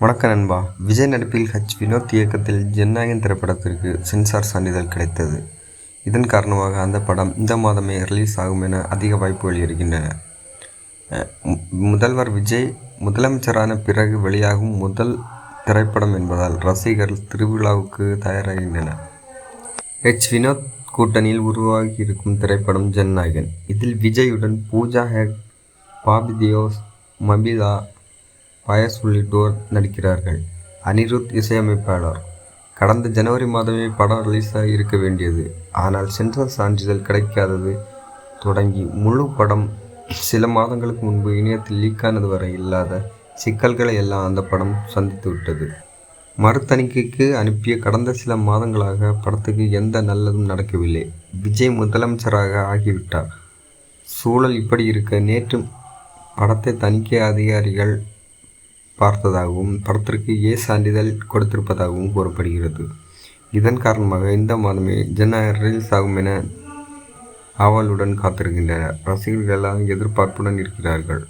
வணக்கம் நண்பா. விஜய் நடிப்பில் வினோத் இயக்கத்தில் ஜனநாயகன் திரைப்படத்திற்கு சென்சார் சான்றிதழ் கிடைத்தது. இதன் காரணமாக அந்த படம் இந்த மாதமே ரிலீஸ் ஆகும் என அதிக வாய்ப்புகள் இருக்கின்றன. முதல்வர் விஜய் முதலமைச்சரான பிறகு வெளியாகும் முதல் திரைப்படம் என்பதால் ரசிகர்கள் திருவிழாவுக்கு தயாராகின்றனர். வினோத் கூட்டணியில் உருவாகியிருக்கும் திரைப்படம் ஜனநாயகன். இதில் விஜயுடன் பூஜா ஹெக், பாபி தியோஸ், மபிதா, பயஸ் உள்ளிட்டோர் நடிக்கிறார்கள். அனிருத் இசையமைப்பாளர். கடந்த ஜனவரி மாதமே படம் ரிலீஸ் இருக்க வேண்டியது. ஆனால் சென்சார் சான்றிதழ் கிடைக்காதது தொடங்கி முழு படம் சில மாதங்களுக்கு முன்பு இணையத்தில் லீக்கானது வரை இல்லாத சிக்கல்களை எல்லாம் அந்த படம் சந்தித்து விட்டது. மறுதணிக்கைக்கு அனுப்பிய கடந்த சில மாதங்களாக படத்துக்கு எந்த நல்லதும் நடக்கவில்லை. விஜய் முதலமைச்சராக ஆகிவிட்டார். சூழல் இப்படி இருக்க நேற்று படத்தை தணிக்கை அதிகாரிகள் பார்த்ததாகவும் படத்திற்கு சான்றிதழ் கொடுத்திருப்பதாகவும் கூறப்படுகிறது. இதன் காரணமாக இந்த மாதமே ஜனநாயகன் ரிலீஸ் ஆகும் என ஆவலுடன் காத்திருக்கின்றனர். ரசிகர்கள் எல்லாம் எதிர்பார்ப்புடன் இருக்கிறார்கள்.